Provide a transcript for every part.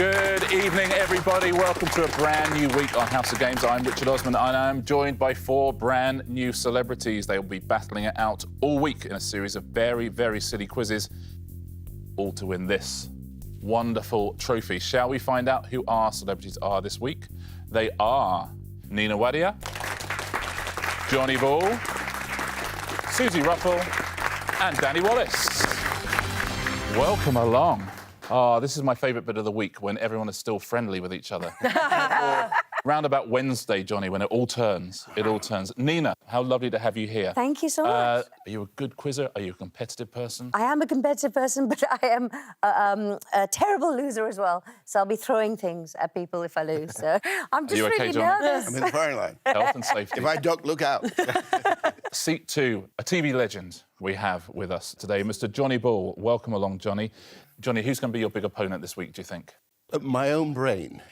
Good evening, everybody. Welcome to a brand new week on House of Games. I'm Richard Osman, and I'm joined by 4 brand new celebrities. They will be battling it out all week in a series of very, very silly quizzes, all to win this wonderful trophy. Shall we find out who our celebrities are this week? They are Nina Wadia, Johnny Ball, Suzi Ruffell, and Danny Wallace. Welcome along. Oh, this is my favourite bit of the week, when everyone is still friendly with each other. Round about Wednesday, Johnny, when it all turns. Nina, how lovely to have you here. Thank you so much. Are you a good quizzer? Are you a competitive person? I am a competitive person, but I am a terrible loser as well. So I'll be throwing things at people if I lose. So I'm just really nervous. I'm in the firing line. Health and safety. If I duck, look out. Seat 2, a TV legend we have with us today, Mr. Johnny Ball. Welcome along, Johnny. Johnny, who's going to be your big opponent this week, do you think? My own brain.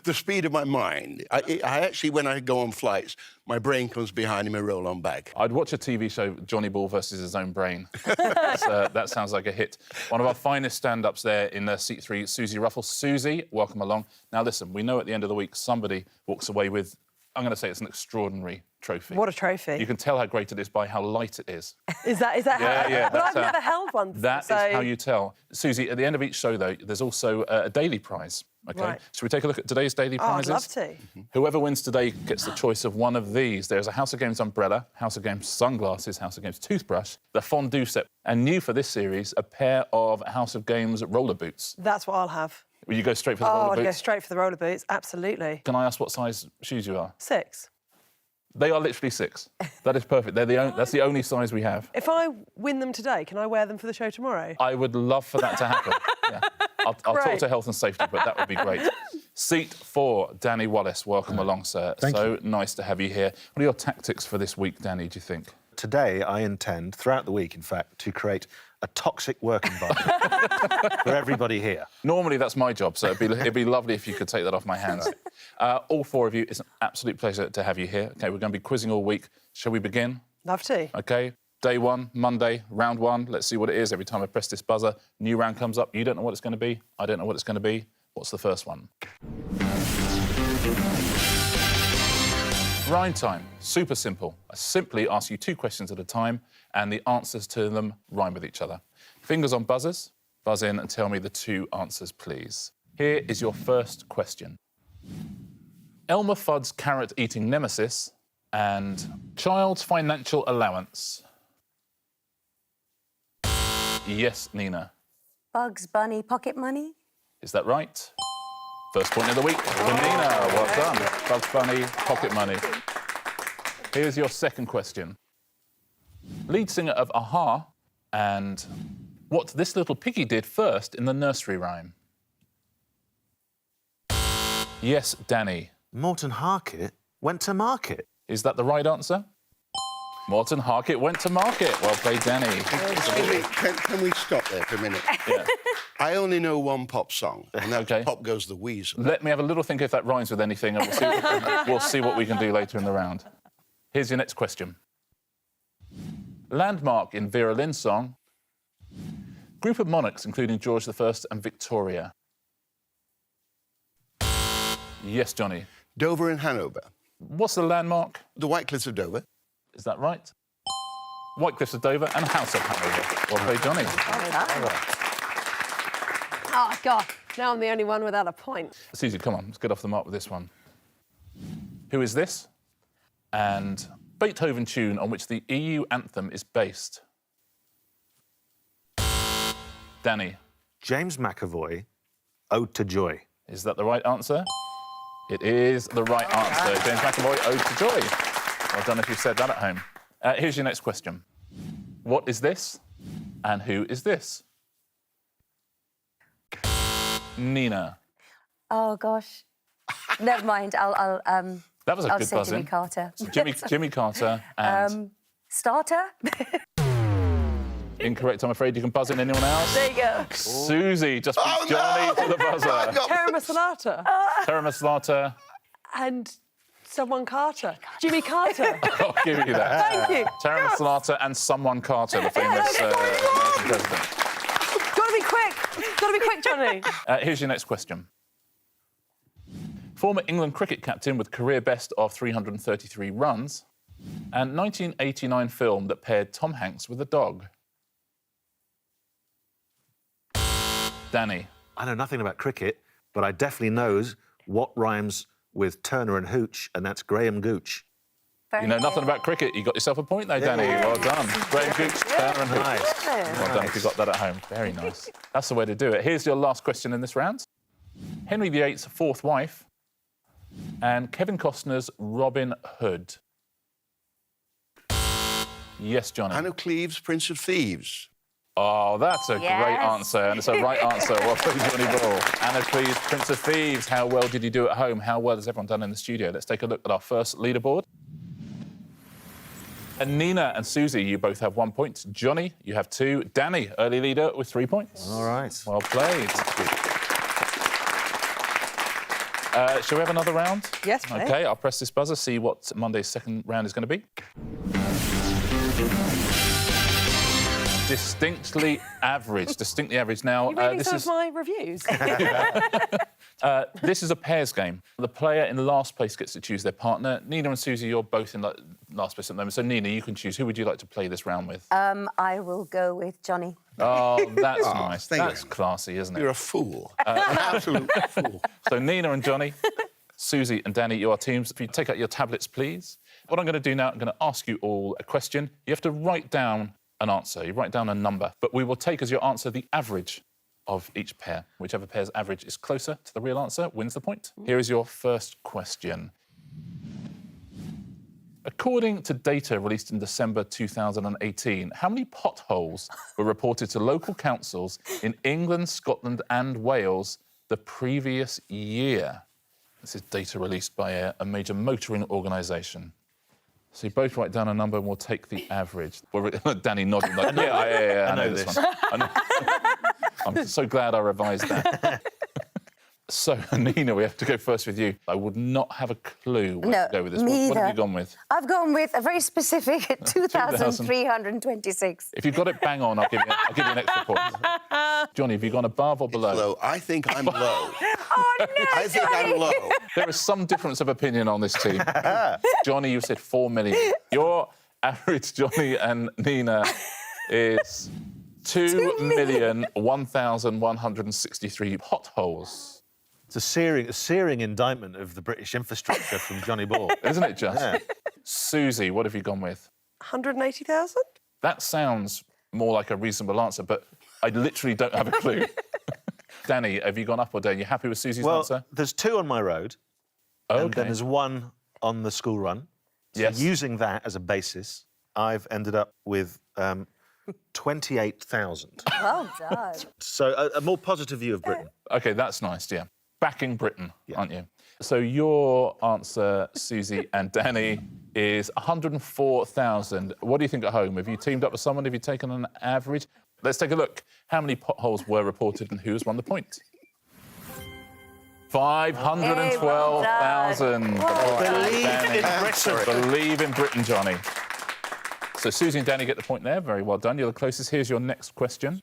the speed of my mind. I actually, when I go on flights, my brain comes behind in a roll-on bag. I'd watch a TV show, Johnny Ball versus his own brain. That sounds like a hit. One of our finest stand-ups there in seat 3, Suzi Ruffell. Suzi, welcome along. Now, listen, we know at the end of the week somebody walks away with, I'm going to say it's an extraordinary trophy. What a trophy. You can tell how great it is by how light it is. Is that how... Yeah, But I've never held one. That is how you tell. Suzi, at the end of each show, though, there's also a daily prize, OK? Right. Should we take a look at today's daily prizes? I'd love to. Whoever wins today gets the choice of one of these. There's a House of Games umbrella, House of Games sunglasses, House of Games toothbrush, the fondue set, and new for this series, a pair of House of Games roller boots. That's what I'll have. Will you go straight for the roller boots? I'd go straight for the roller boots, absolutely. Can I ask what size shoes you are? 6. They are literally 6. That is perfect. That's the only size we have. If I win them today, can I wear them for the show tomorrow? I would love for that to happen. Yeah. I'll talk to health and safety, but that would be great. Seat 4, Danny Wallace. Welcome along, sir. Thank you. Nice to have you here. What are your tactics for this week, Danny, do you think? Today, I intend, throughout the week, in fact, to create a toxic work environment for everybody here. Normally, that's my job, so it'd be lovely if you could take that off my hands. All 4 of you, it's an absolute pleasure to have you here. OK, we're going to be quizzing all week. Shall we begin? Love to. OK, day 1, Monday, round 1. Let's see what it is. Every time I press this buzzer, new round comes up. You don't know what it's going to be. I don't know what it's going to be. What's the first one? Rhyme time. Super simple. I simply ask you 2 questions at a time, and the answers to them rhyme with each other. Fingers on buzzers. Buzz in and tell me the 2 answers, please. Here is your first question. Elmer Fudd's carrot-eating nemesis and child's financial allowance. Yes, Nina. Bugs Bunny pocket money. Is that right? First point of the week for Nina. Well done. Bugs Bunny, pocket money. Here's your second question. Lead singer of a-ha and what this little piggy did first in the nursery rhyme. Yes, Danny. Morton Harkett went to market. Is that the right answer? Morton Harkett went to market. Well played, Danny. Excuse me, can we stop there for a minute? Yeah. I only know one pop song, and that's OK. Pop Goes the Weasel. Let me have a little think if that rhymes with anything, and we'll see what we can do later in the round. Here's your next question. Landmark in Vera Lynn's song. Group of monarchs, including George I and Victoria. Yes, Johnny. Dover and Hanover. What's the landmark? The White Cliffs of Dover. Is that right? White Cliffs of Dover and House of Hanover. Well played, Johnny. Oh, God. Now I'm the only one without a point. Suzi, come on, let's get off the mark with this one. Who is this? And Beethoven tune on which the EU anthem is based. Danny. James McAvoy, Ode to Joy. Is that the right answer? It is the right answer. James McAvoy, Ode to Joy. Well done if you said that at home. Here's your next question. What is this? And who is this? Nina. Oh, gosh. Never mind. I'll That was a good say buzz Jimmy in. Carter. So Jimmy Carter and... Starter? Incorrect, I'm afraid. You can buzz in. Anyone else? There you go. Suzi just beat Johnny to the buzzer. Terra Masalata. Terra Masalata. And someone Carter. Jimmy Carter. I'll give you that. Thank you. Terra Masalata and someone Carter, the famous American president. Got to be quick. Got to be quick, Johnny. Here's your next question. Former England cricket captain with career best of 333 runs, and 1989 film that paired Tom Hanks with a dog. Danny. I know nothing about cricket, but I definitely knows what rhymes with Turner and Hooch, and that's Graham Gooch. You know nothing about cricket. You got yourself a point there, Danny. Well done. Graham Gooch, Turner and Hooch. Nice. Well done if you got that at home. Very nice. That's the way to do it. Here's your last question in this round. Henry VIII's fourth wife and Kevin Costner's Robin Hood. Yes, Johnny. Anne of Cleves, Prince of Thieves. Oh, that's a great answer, and it's a right answer. Well played, Johnny Ball. Anna Cleves, Prince of Thieves. How well did you do at home? How well has everyone done in the studio? Let's take a look at our first leaderboard. And Nina and Suzi, you both have 1 point. Johnny, you have 2. Danny, early leader with 3 points. All right. Well played. Shall we have another round? Yes, please. OK, I'll press this buzzer, see what Monday's second round is going to be. Distinctly average. Now, You reading this some is of my reviews? this is a pairs game. The player in last place gets to choose their partner. Nina and Suzi, you're both in last place at the moment. So, Nina, you can choose. Who would you like to play this round with? I will go with Johnny. Oh, that's nice. thank That's you. classy, isn't it? You're a fool. An absolute fool. So, Nina and Johnny, Suzi and Danny, you are teams. If you take out your tablets, please. What I'm going to do now, I'm going to ask you all a question. You have to write down an answer. You write down a number, but we will take as your answer the average of each pair. Whichever pair's average is closer to the real answer wins the point. Here is your first question. According to data released in December 2018, how many potholes were reported to local councils in England, Scotland and Wales the previous year? This is data released by a major motoring organisation. So you both write down a number and we'll take the average. Well, Danny nodding like, yeah, I know this one. I know. I'm so glad I revised that. So, Nina, we have to go first with you. I would not have a clue where to go with this. What have you gone with? I've gone with a very specific 2,326. If you got it bang on, I'll give you an extra point. Johnny, have you gone above or below? Low. I think I'm low. Oh, no, I think I'm low. There is some difference of opinion on this team. Johnny, you said 4 million. Your average, Johnny and Nina, is 2,001,163 potholes. It's a searing indictment of the British infrastructure from Johnny Ball. Isn't it just? Yeah. Suzi, what have you gone with? 180,000? That sounds more like a reasonable answer, but I literally don't have a clue. Danny, have you gone up or down? You happy with Suzi's answer? There's 2 on my road, and Okay. then there's 1 on the school run. So Yes. using that as a basis, I've ended up with 28,000. Well done. So a more positive view of Britain. OK, that's nice, yeah. Backing Britain, aren't you? So your answer, Suzi and Danny, is 104,000. What do you think at home? Have you teamed up with someone? Have you taken an average? Let's take a look. How many potholes were reported and who's won the point? 512,000. Believe in Britain, Johnny. So Suzi and Danny get the point there. Very well done. You're the closest. Here's your next question.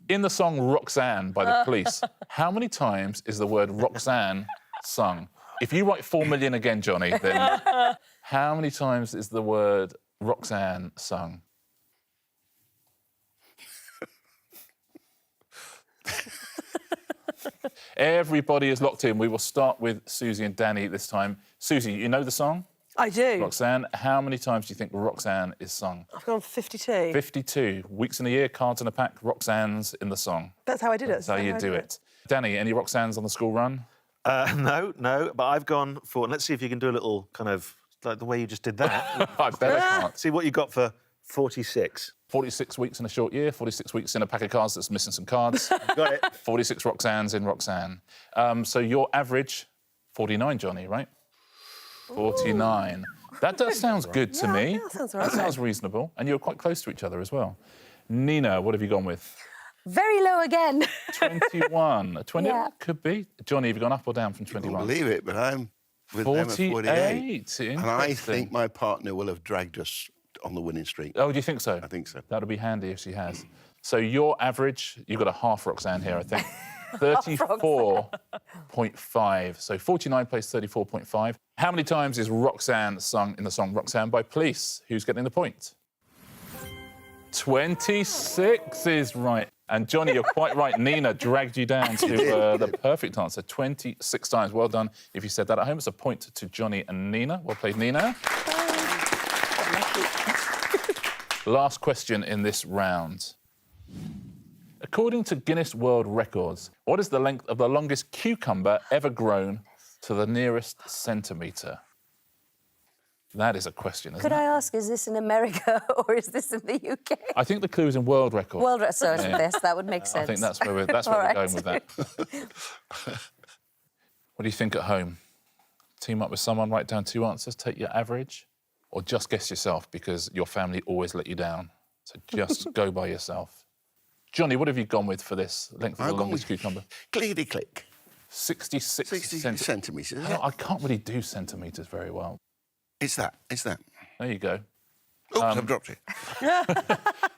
In the song Roxanne by the Police, how many times is the word Roxanne sung? If you write 4 million again, Johnny, then how many times is the word Roxanne sung? Everybody is locked in. We will start with Suzi and Danny this time. Suzi, you know the song? I do. Roxanne, how many times do you think Roxanne is sung? I've gone 52. 52. Weeks in a year, cards in a pack, Roxanne's in the song. That's how I did it. That's how you do it. Danny, any Roxanne's on the school run? No, but I've gone for... Let's see if you can do a little kind of... like the way you just did that. I bet I can't. See what you got for 46. 46 weeks in a short year, 46 weeks in a pack of cards that's missing some cards. Got it. 46 Roxanne's in Roxanne. So your average, 49, Johnny, right? 49. That does sound good to me. That sounds all right. That sounds reasonable. And you're quite close to each other as well. Nina, what have you gone with? Very low again. 21. 20 Yeah. could be. Johnny, have you gone up or down from I 21? won't believe it, but I'm with them at 48. And I think my partner will have dragged us on the winning streak. Oh, do you think so? I think so. That'll be handy if she has. So your average, you've got a half Roxanne here, I think. 34.5. So 49 plays 34.5. How many times is Roxanne sung in the song Roxanne by Police? Who's getting the point? 26 is right. And Johnny, you're quite right. Nina dragged you down to the perfect answer. 26 times. Well done. If you said that at home, it's a point to Johnny and Nina. Well played, Nina. Last question in this round. According to Guinness World Records, what is the length of the longest cucumber ever grown to the nearest centimetre? That is a question, isn't it? Could I ask, is this in America or is this in the UK? I think the clue is in World Record. World Record, so yes, that would make sense. I think that's where we're going with that. What do you think at home? Team up with someone, write down 2 answers, take your average, or just guess yourself because your family always let you down. So just go by yourself. Johnny, what have you gone with for this length of the longest cucumber? Clickety-click. 66 centimetres. I can't really do centimetres very well. It's that. There you go. Oops, I've dropped it.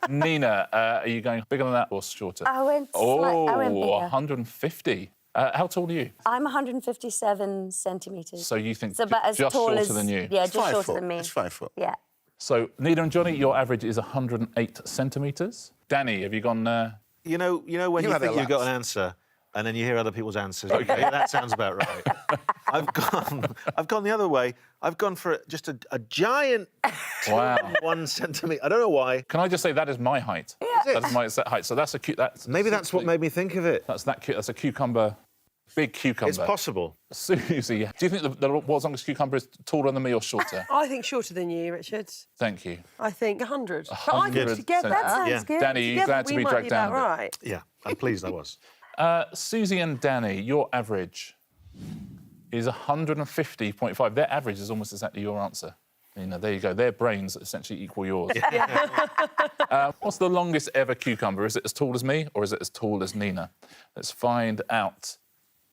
Nina, are you going bigger than that or shorter? I went bigger. 150. How tall are you? I'm 157 centimetres. So you think about as just tall shorter than you? Yeah, It's just 5 shorter foot. than me. It's 5 foot. Yeah. So Nina and Johnny, your average is 108 centimetres. Danny, have you gone... You know when you had think a you've got an lapse. answer and then you hear other people's answers. Okay, that sounds about right. I've gone the other way. I've gone for just a giant Wow. 1 centimetre. I don't know why. Can I just say that is my height? Yeah. That is my height. So that's a cute... Maybe that's what made me think of it. That's a cucumber, big cucumber. It's possible. Suzi, do you think the world's longest cucumber is taller than me or shorter? I think shorter than you, Richard. Thank you. I think 100. But I think 100 together... That sounds Yeah. good. Danny, are you together glad to we be might dragged down? about right. Yeah, I'm pleased I was. Suzi and Danny, your average is 150.5. Their average is almost exactly your answer. You know, there you go. Their brains essentially equal yours. What's the longest ever cucumber? Is it as tall as me or is it as tall as Nina? Let's find out.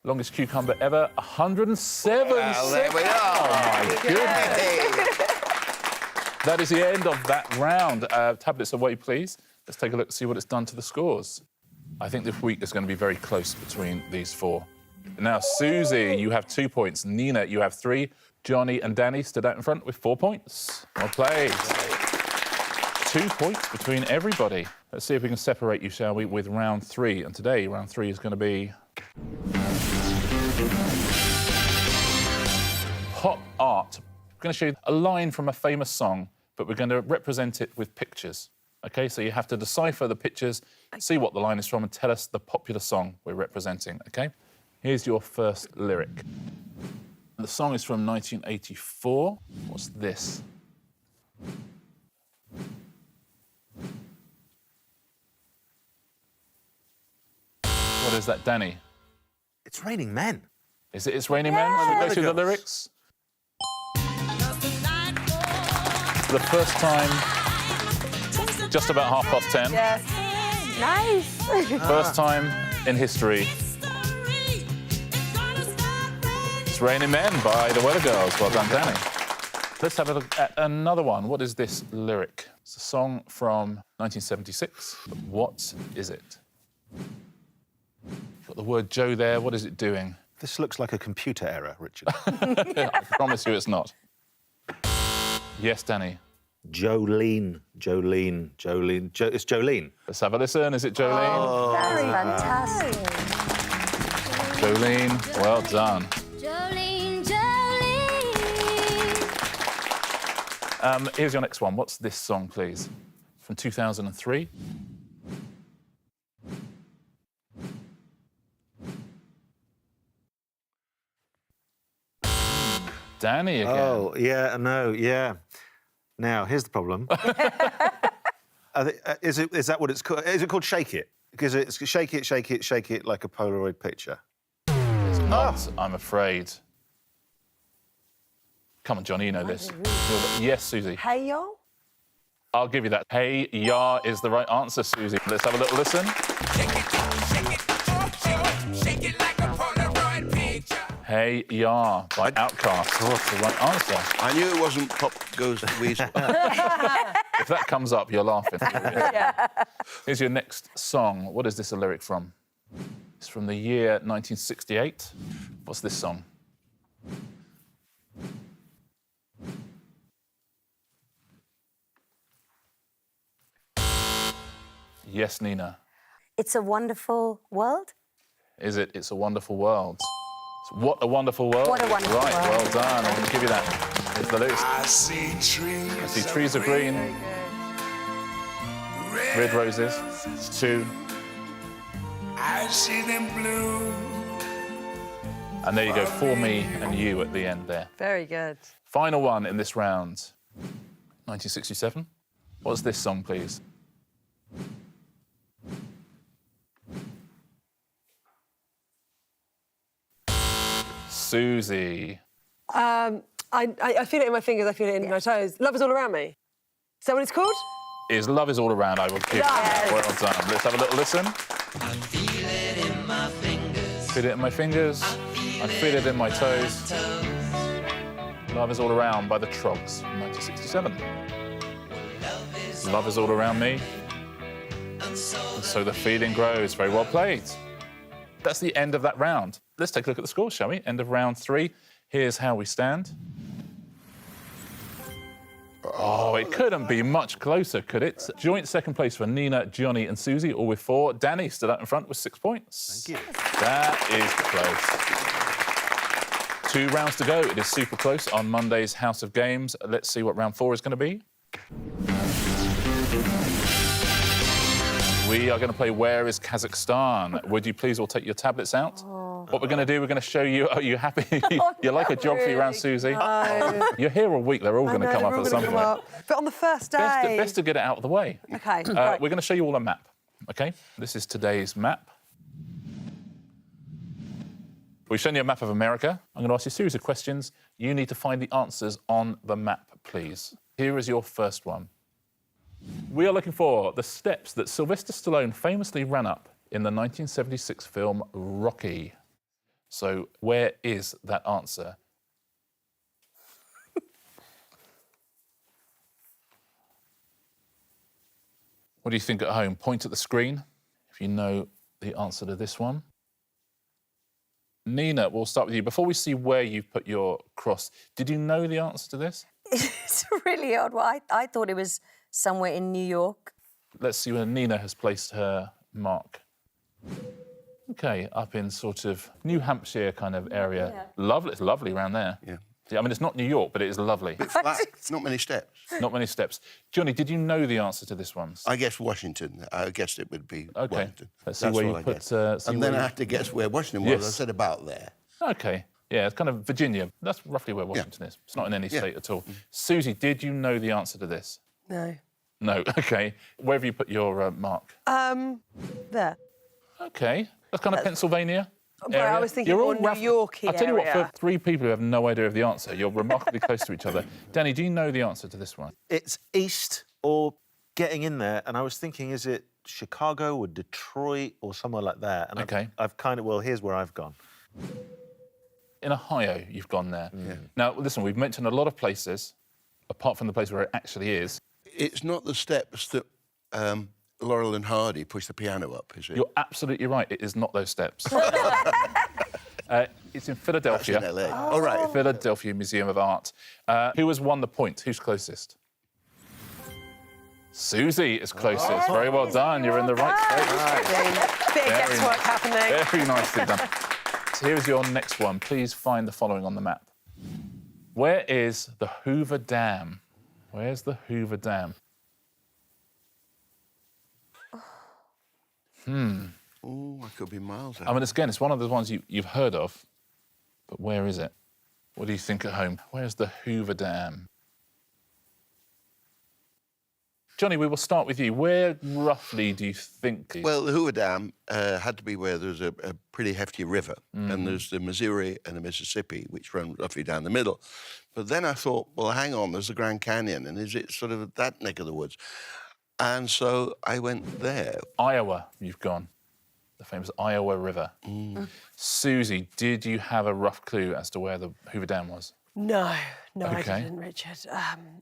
Longest cucumber ever, 107 Well, there we are. Oh, my goodness. That is the end of that round. Tablets away, please. Let's take a look and see what it's done to the scores. I think this week is going to be very close between these 4. Now, Suzi, you have 2 points. Nina, you have 3. Johnny and Danny stood out in front with 4 points. Well played. 2 points between everybody. Let's see if we can separate you, shall we, with round 3. And today, round 3 is going to be... pop art. I'm going to show you a line from a famous song, but we're going to represent it with pictures. OK, so you have to decipher the pictures, see what the line is from, and tell us the popular song we're representing, OK? Here's your first lyric. The song is from 1984. What's this? What is that, Danny? It's raining men. Is it It's Raining Men? Should we go through the lyrics? The first time, just about 10:30. Yes. Nice. First time in history. It's Raining Men by the Weather Girls. Well done, Danny. Let's have a look at another one. What is this lyric? It's a song from 1976. But what is it? Got the word Joe there. What is it doing? This looks like a computer error, Richard. I promise you it's not. Yes, Danny. Jolene. It's Jolene. Let's have a listen. Is it Jolene? Oh, that's fantastic. Jolene, well done. Jolene. Here's your next one. What's this song, please? From 2003. Danny again. Oh, yeah, no, yeah. Now, here's the problem. Is that what it's called? Is it called Shake It? Because it's shake it like a Polaroid picture. It's not, I'm afraid. Come on, Johnny, you know this. Yes, Suzi. Hey, y'all. I'll give you that. Hey, ya is the right answer, Suzi. Let's have a little listen. Hey, ya by Outkast. That's the right answer. I knew it wasn't Pop Goes the Weasel. If that comes up, you're laughing. Yeah. Here's your next song. What is this a lyric from? It's from the year 1968. What's this song? Yes, Nina. It's a Wonderful World? Is it It's a Wonderful World? What a Wonderful World. What a Wonderful Right, World. well done. I'm going to give you that. Here's the lyrics. I see Trees of green, red roses, 2. I see them blue. And there you go, For Me and You at the end there. Very good. Final one in this round. 1967. What's this song, please? Suzi. I feel it in my fingers, I feel it in my toes. Love is all around me. Is that what it's called? Is Love Is All Around, I will give you. Yes. Well done. Let's have a little listen. Feel it in my fingers. I feel it in my toes. Love Is All Around by the Trogs, 1967. Love is all around me. And so the feeling grows. Very well played. That's the end of that round. Let's take a look at the scores, shall we? End of round 3. Here's how we stand. Oh, it couldn't be much closer, could it? Joint second place for Nina, Johnny and Suzi, all with 4. Danny stood out in front with 6 points. Thank you. That is close. 2 rounds to go. It is super close on Monday's House of Games. Let's see what round 4 is going to be. We are going to play Where is Kazakhstan? Would you please all take your tablets out? What we're going to do, we're going to show you... Are you happy? You like a geography round, Suzi? No. You're here all week. They're all going to come up at some point. But on the first day. Best to get it out of the way. OK, right. We're going to show you all a map, OK? This is today's map. We've shown you a map of America. I'm going to ask you a series of questions. You need to find the answers on the map, please. Here is your first one. We are looking for the steps that Sylvester Stallone famously ran up in the 1976 film Rocky. So where is that answer? What do you think at home? Point at the screen if you know the answer to this one. Nina, we'll start with you. Before we see where you've put your cross, did you know the answer to this? It's a really odd one. I thought it was somewhere in New York. Let's see where Nina has placed her mark. OK, up in sort of New Hampshire kind of area. Yeah. Lovely, it's lovely around there. Yeah. I mean, it's not New York, but it is lovely. Bit flat, not many steps. Not many steps. Johnny, did you know the answer to this one? I guess Washington. I guessed it would be Washington. Let's see That's where all you I put... guessed. And then I have to guess where Washington was. Yes. I said about there. OK. Yeah, it's kind of Virginia. That's roughly where Washington is. It's not in any state at all. Suzi, did you know the answer to this? No. No, OK. Where have you put your mark? There. OK. That's kind of Pennsylvania. But I was thinking more New York-y I'll tell you what, area. for 3 people who have no idea of the answer, you're remarkably close to each other. Danny, do you know the answer to this one? It's east or getting in there, and I was thinking, is it Chicago or Detroit or somewhere like that? And OK. I've kind of, well, here's where I've gone. In Ohio, you've gone there. Yeah. Now, listen, we've mentioned a lot of places, apart from the place where it actually is. It's not the steps that Laurel and Hardy push the piano up, is it? You're absolutely right. It is not those steps. It's in Philadelphia. That's in LA. Oh, right. Philadelphia Museum of Art. Who has won the point? Who's closest? Suzi is closest. Very well done. You're in the right space. Bit of guesswork happening. Very nicely done. So here's your next one. Please find the following on the map. Where is the Hoover Dam? Where's the Hoover Dam? Oh, I could be miles out. I mean, again, it's one of the ones you've heard of, but where is it? What do you think at home? Where's the Hoover Dam? Johnny, we will start with you. Where roughly do you think? Well, the Hoover Dam had to be where there's a pretty hefty river, and there's the Missouri and the Mississippi, which run roughly down the middle. But then I thought, well, hang on, there's the Grand Canyon, and is it sort of that neck of the woods? And so I went there. Iowa, you've gone. The famous Iowa River. Suzi, did you have a rough clue as to where the Hoover Dam was? No, I Okay. didn't, Richard.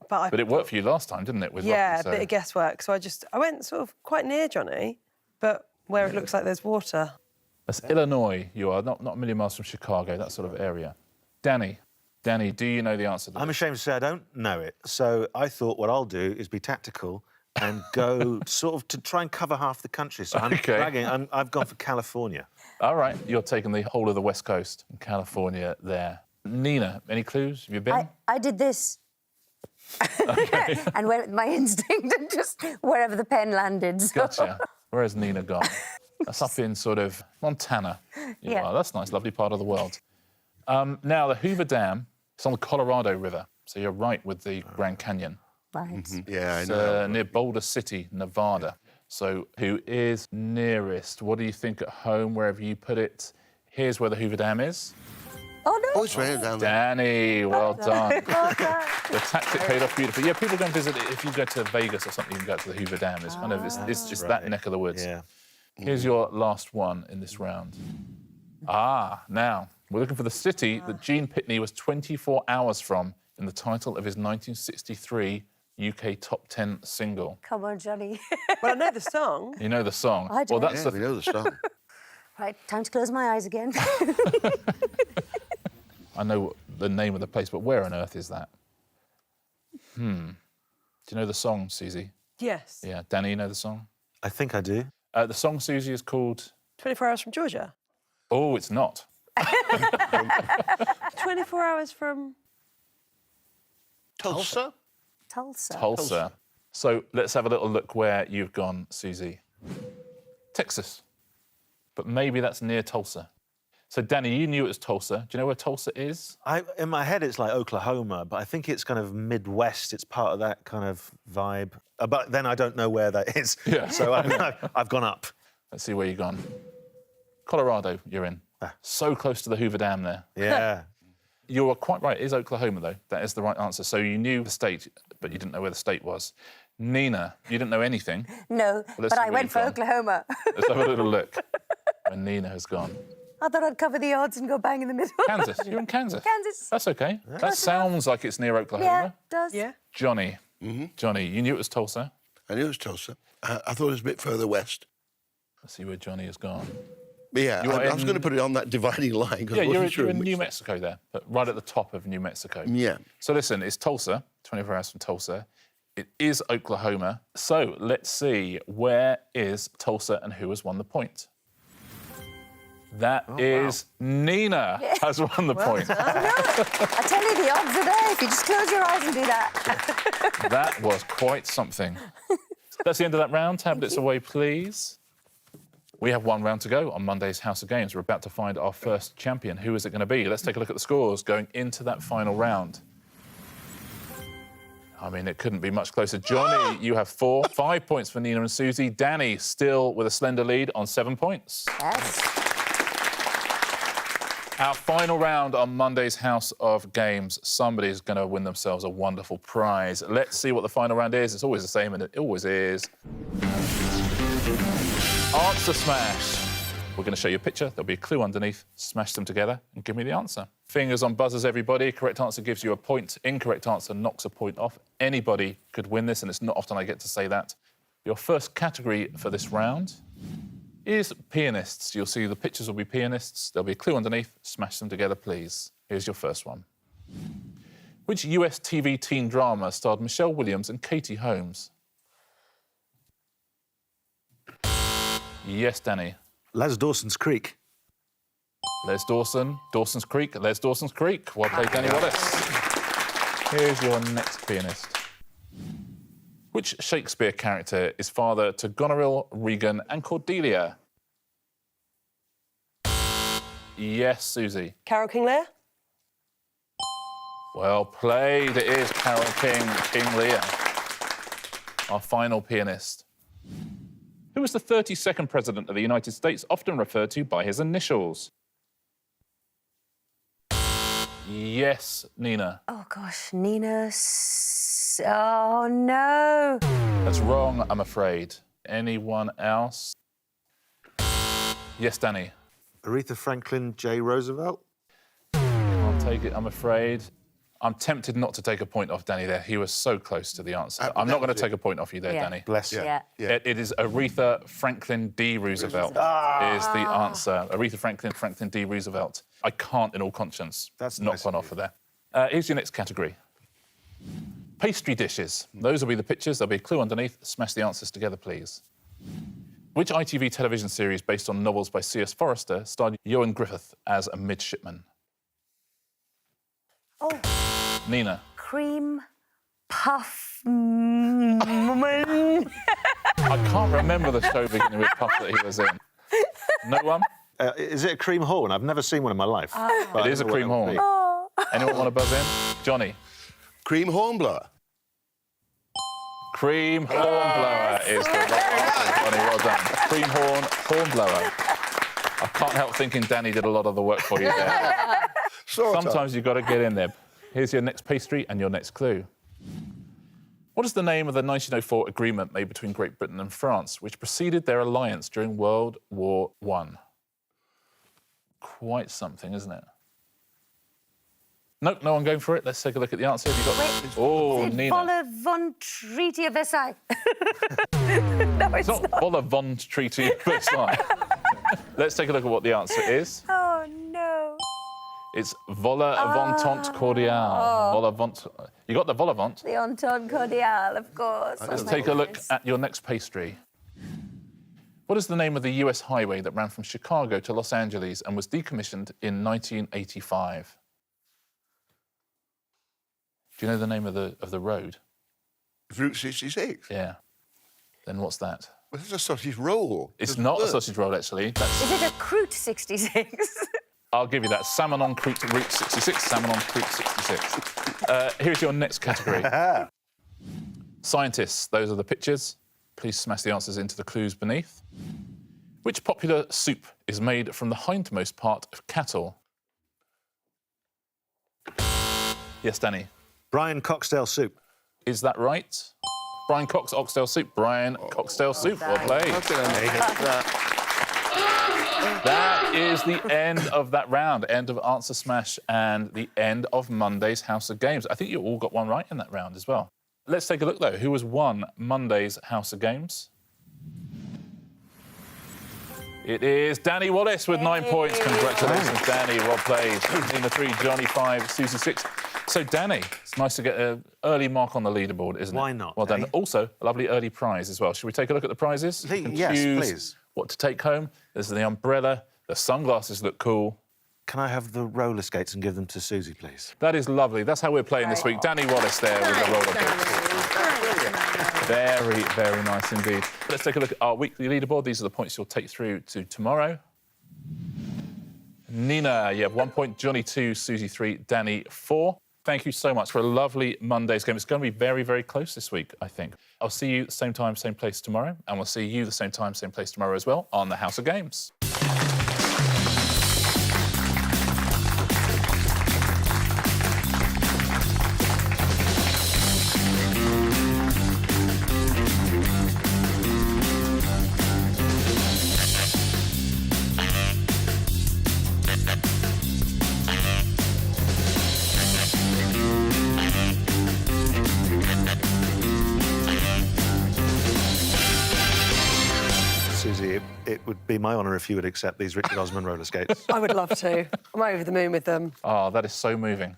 But it worked for you last time, didn't it? With yeah, rugby, a bit of guesswork. So I went sort of quite near Johnny, but where it looks like there's water. That's Illinois, you are, not a million miles from Chicago, that sort of area. Danny, do you know the answer to I'm this? ashamed to say I don't know it. So I thought what I'll do is be tactical and go sort of to try and cover half the country. So I'm Okay. bragging. I've gone for California. All right, you're taking the whole of the West Coast and California there. Nina, any clues? Have you been? I did this. And went with my instinct and just wherever the pen landed. So. Gotcha. Where's Nina gone? That's up in sort of Montana. Yeah. Are. That's nice, lovely part of the world. Now, the Hoover Dam, it's on the Colorado River, so you're right with the Grand Canyon. Right. Yeah, I It's know. near Boulder City, Nevada. So who is nearest? What do you think at home, wherever you put it? Here's where the Hoover Dam is. Oh, no. Oh, it's right down there. Danny, well done. Well done. The tactic paid off beautifully. Yeah, people go and visit it. If you go to Vegas or something, you can go to the Hoover Dam. It's kind of, it's just that neck of the woods. Yeah. Here's your last one in this round. Now, we're looking for the city that Gene Pitney was 24 hours from in the title of his 1963 UK Top 10 single. Come on, Johnny. Well, I know the song. You know the song? I do. Well, that's Yeah, the we know the song. Right, time to close my eyes again. I know the name of the place, but where on earth is that? Do you know the song, Suzi? Yes. Yeah, Danny, you know the song? I think I do. The song, Suzi, is called... 24 hours from Georgia. Oh, it's not. 24 hours from... Tulsa? Tulsa. Tulsa. So let's have a little look where you've gone, Suzi. Texas. But maybe that's near Tulsa. So, Danny, you knew it was Tulsa. Do you know where Tulsa is? In my head, it's like Oklahoma, but I think it's kind of Midwest. It's part of that kind of vibe. But then I don't know where that is. Yeah. So I've gone up. Let's see where you've gone. Colorado, you're in. So close to the Hoover Dam there. Yeah. You are quite right. It is Oklahoma, though. That is the right answer. So you knew the state, but you didn't know where the state was. Nina, you didn't know anything. No, let's but see I where went you've for gone. Oklahoma. Let's have a little look where Nina has gone. I thought I'd cover the odds and go bang in the middle. Kansas. You're in Kansas. Kansas. That's OK. That sounds like it's near Oklahoma. Yeah, it does. Yeah. Johnny. Johnny, you knew it was Tulsa. I knew it was Tulsa. I thought it was a bit further west. Let's see where Johnny has gone. But yeah, You're I was in- going to put it on that dividing line because Yeah, I wasn't sure you're in which New side. Mexico there, but right at the top of New Mexico. Yeah. So listen, it's Tulsa, 24 hours from Tulsa. It is Oklahoma. So let's see, where is Tulsa and who has won the point? That is Nina has won the point. I tell you, the odds are there if you just close your eyes and do that. That was quite something. That's the end of that round. Tablets away, please. We have one round to go on Monday's House of Games. We're about to find our first champion. Who is it going to be? Let's take a look at the scores going into that final round. I mean, it couldn't be much closer. Johnny, you have 4. 5 points for Nina and Suzi. Danny still with a slender lead on 7 points. Yes. Our final round on Monday's House of Games. Somebody's going to win themselves a wonderful prize. Let's see what the final round is. It's always the same, and it always is. Answer smash. We're going to show you a picture. There'll be a clue underneath. Smash them together and give me the answer. Fingers on buzzers, everybody. Correct answer gives you a point. Incorrect answer knocks a point off. Anybody could win this, and it's not often I get to say that. Your first category for this round is pianists. You'll see the pictures will be pianists. There'll be a clue underneath. Smash them together, please. Here's your first one. Which US TV teen drama starred Michelle Williams and Katie Holmes? Yes, Danny. Les Dawson's Creek. Les Dawson, Dawson's Creek, Les Dawson's Creek. Well played, Danny Wallace. Here's your next pianist. Which Shakespeare character is father to Goneril, Regan and Cordelia? Yes, Suzi. Carol King Lear? Well played. It is Carol King Lear, our final pianist. Who was the 32nd President of the United States, often referred to by his initials? Yes, Nina. Oh, gosh, Nina. Oh, no. That's wrong, I'm afraid. Anyone else? Yes, Danny. Aretha Franklin, J. Roosevelt. I'll take it, I'm afraid. I'm tempted not to take a point off Danny there. He was so close to the answer. I'm not going to take a point off you there, Danny. Bless you. Yeah. It is Aretha Franklin D. Roosevelt is the answer. Aretha Franklin D. Roosevelt. I can't, in all conscience, That's knock nice one of off of there. Here's your next category. Pastry dishes. Those will be the pictures. There'll be a clue underneath. Smash the answers together, please. Which ITV television series based on novels by C.S. Forester starred Ewan Griffith as a midshipman? Oh. Nina. Cream puff. I can't remember the show beginning with puff that he was in. No one? Is it a cream horn? I've never seen one in my life. It is a cream horn. Anyone want to buzz in? Johnny. Cream hornblower. Cream hornblower is the right answer, Johnny. Well done. Cream hornblower. I can't help thinking Danny did a lot of the work for you there. Sometimes you've got to get in there. Here's your next pastry and your next clue. What is the name of the 1904 agreement made between Great Britain and France, which preceded their alliance during World War I? Quite something, isn't it? Nope, no one going for it. Let's take a look at the answer. Have you got... Wait, oh, is it Nina. Vol-au-Vent Treaty of Versailles? No, it's not. Vol-au-Vent Treaty of Versailles. Let's take a look at what the answer is. Oh, no. It's Vol-au-Vent Cordiale. Vol-au-Vent. You got the Vol-au-Vent. The Entente Cordiale, of course. Let's take a look at your next pastry. What is the name of the US highway that ran from Chicago to Los Angeles and was decommissioned in 1985? Do you know the name of the road? Route 66. Yeah. Then what's that? Well, it's a sausage roll. It's not a sausage roll, actually. Is it a Croûte 66? I'll give you that. Salmon on Route 66. Salmon on Route 66. Here's your next category. Scientists. Those are the pictures. Please smash the answers into the clues beneath. Which popular soup is made from the hindmost part of cattle? Yes, Danny. Brian Coxdale soup. Is that right? Brian Cox, oxtail soup. Brian Coxdale soup. Well played. That is the end of that round. End of Answer Smash and the end of Monday's House of Games. I think you all got one right in that round as well. Let's take a look, though. Who has won Monday's House of Games? It is Danny Wallace with 9 points. Congratulations, Danny. Well played. Nina 3, Johnny 5, Suzi 6. So, Danny, it's nice to get an early mark on the leaderboard, isn't it? Why not, Well done. eh? Also, a lovely early prize as well. Should we take a look at the prizes? You can Yes, choose please. what to take home. There's the umbrella. The sunglasses look cool. Can I have the roller skates and give them to Suzi, please? That is lovely. That's how we're playing this week. Danny Wallace there with the roller skates. Very, very nice indeed. Let's take a look at our weekly leaderboard. These are the points you'll take through to tomorrow. Nina, you have 1 point. Johnny 2, Suzi 3, Danny 4. Thank you so much for a lovely Monday's game. It's going to be very, very close this week, I think. I'll see you same time, same place tomorrow, and we'll see you the same time, same place tomorrow as well on the House of Games. Suzi, it would be my honour if you would accept these Richard Osman roller skates. I would love to. I'm over the moon with them. Oh, that is so moving.